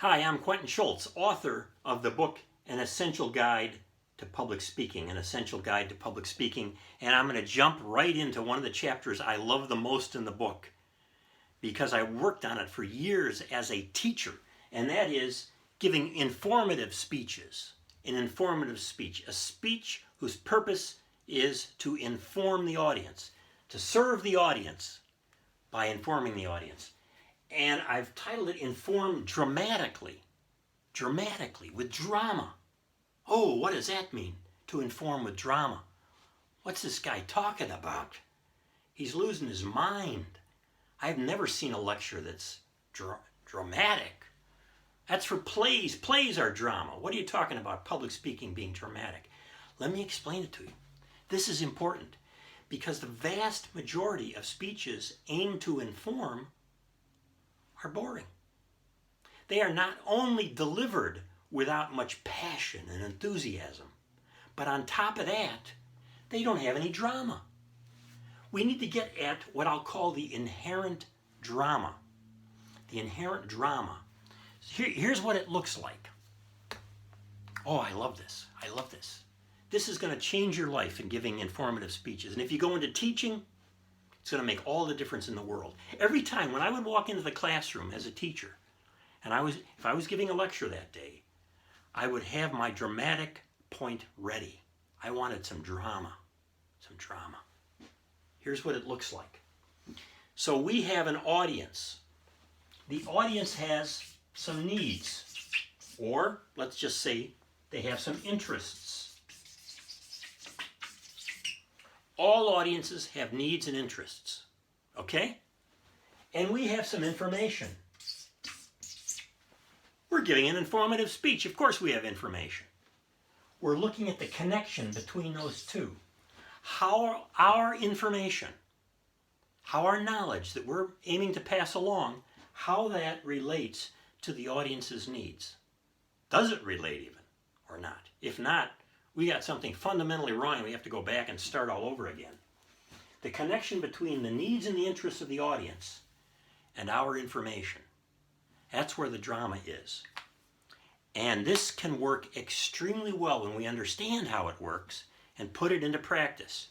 Hi, I'm Quentin Schultz, author of the book An Essential Guide to Public Speaking, and I'm going to jump right into one of the chapters I love the most in the book because I worked on it for years as a teacher, and that is giving informative speeches. An informative speech, a speech whose purpose is to inform the audience, to serve the audience by informing the audience. And I've titled it Inform Dramatically, with drama. Oh, what does that mean, to inform with drama? What's this guy talking about? He's losing his mind. I've never seen a lecture that's dramatic. That's for plays. Plays are drama. What are you talking about, public speaking being dramatic? Let me explain it to you. This is important because the vast majority of speeches aimed to inform are boring. They are not only delivered without much passion and enthusiasm, but on top of that, they don't have any drama. We need to get at what I'll call the inherent drama. The inherent drama. Here's what it looks like. Oh, I love this. This is going to change your life in giving informative speeches. And if you go into teaching, it's going to make all the difference in the world. Every time when I would walk into the classroom as a teacher, and if I was giving a lecture that day, I would have my dramatic point ready. I wanted some drama. Here's what it looks like. So we have an audience. The audience has some needs, or let's just say they have some interests. All audiences have needs and interests, okay? And we have some information. We're giving an informative speech. Of course we have information. We're looking at the connection between those two. How our information, how our knowledge that we're aiming to pass along, how that relates to the audience's needs. Does it relate even or not? If not, we got something fundamentally wrong and we have to go back and start all over again. The connection between the needs and the interests of the audience and our information. That's where the drama is. And this can work extremely well when we understand how it works and put it into practice.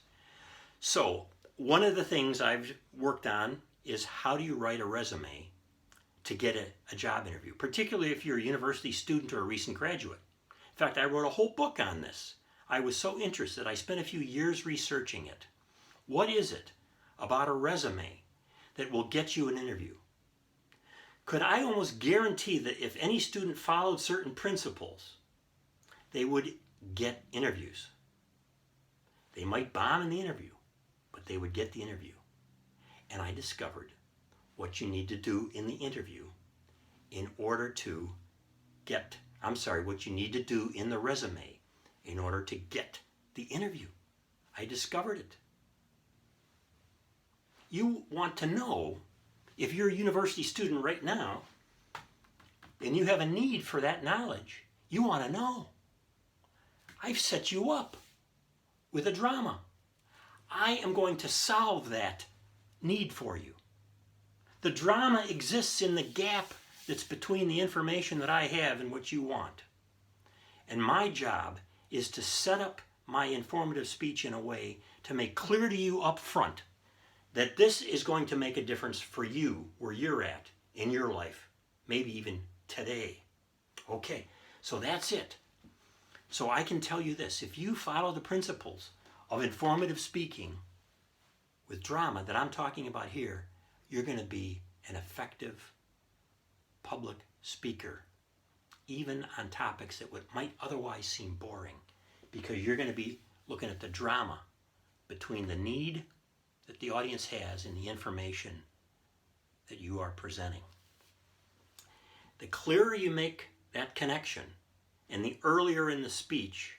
So, one of the things I've worked on is how do you write a resume to get a job interview, particularly if you're a university student or a recent graduate. In fact, I wrote a whole book on this. I was so interested, I spent a few years researching it. What is it about a resume that will get you an interview? Could I almost guarantee that if any student followed certain principles, they would get interviews? They might bomb in the interview, but they would get the interview. And I discovered what you need to do in the interview in order to what you need to do in the resume in order to get the interview. I discovered it. You want to know, if you're a university student right now and you have a need for that knowledge, you want to know. I've set you up with a drama. I am going to solve that need for you. The drama exists in the gap that's between the information that I have and what you want. And my job is to set up my informative speech in a way to make clear to you up front that this is going to make a difference for you where you're at in your life, maybe even today. Okay, so that's it. So I can tell you this, if you follow the principles of informative speaking with drama that I'm talking about here, you're going to be an effective public speaker, even on topics that might otherwise seem boring, because you're going to be looking at the drama between the need that the audience has and the information that you are presenting. The clearer you make that connection, and the earlier in the speech,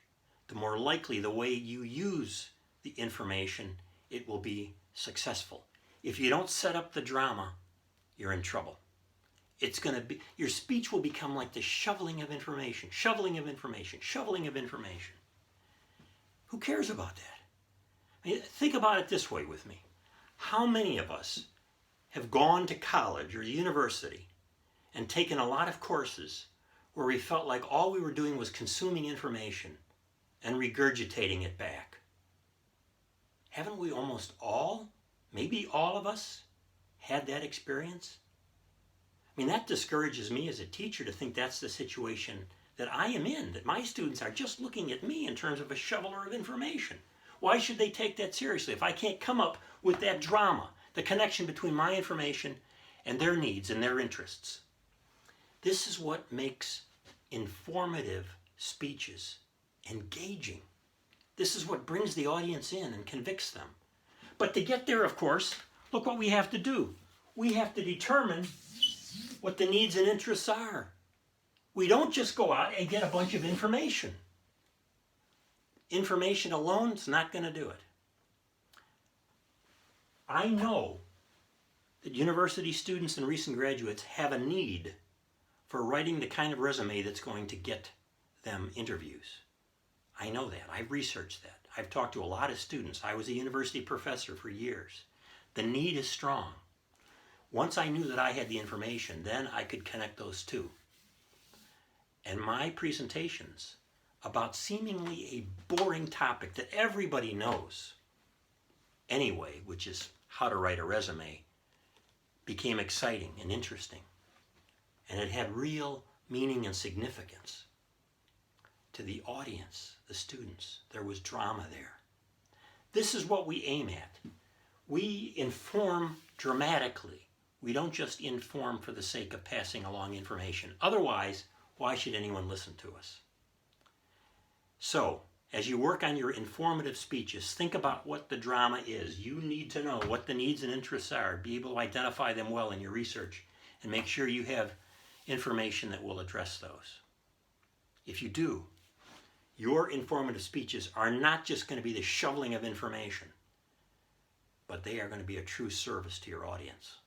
the more likely the way you use the information, it will be successful. If you don't set up the drama, you're in trouble. Your speech will become like the shoveling of information. Who cares about that? I mean, think about it this way with me. How many of us have gone to college or university and taken a lot of courses where we felt like all we were doing was consuming information and regurgitating it back. Haven't we almost all, maybe all of us, had that experience? I mean, that discourages me as a teacher to think that's the situation that I am in, that my students are just looking at me in terms of a shoveler of information. Why should they take that seriously if I can't come up with that drama, the connection between my information and their needs and their interests? This is what makes informative speeches engaging. This is what brings the audience in and convicts them. But to get there, of course, look what we have to do. We have to determine what the needs and interests are. We don't just go out and get a bunch of information. Information alone is not going to do it. I know that university students and recent graduates have a need for writing the kind of resume that's going to get them interviews. I know that. I've researched that. I've talked to a lot of students. I was a university professor for years. The need is strong. Once I knew that I had the information, then I could connect those two. And my presentations about seemingly a boring topic that everybody knows anyway, which is how to write a resume, became exciting and interesting. And it had real meaning and significance to the audience, the students. There was drama there. This is what we aim at. We inform dramatically. We don't just inform for the sake of passing along information. Otherwise, why should anyone listen to us? So, as you work on your informative speeches, think about what the drama is. You need to know what the needs and interests are, be able to identify them well in your research, and make sure you have information that will address those. If you do, your informative speeches are not just going to be the shoveling of information, but they are going to be a true service to your audience.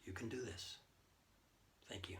You can do this. Thank you.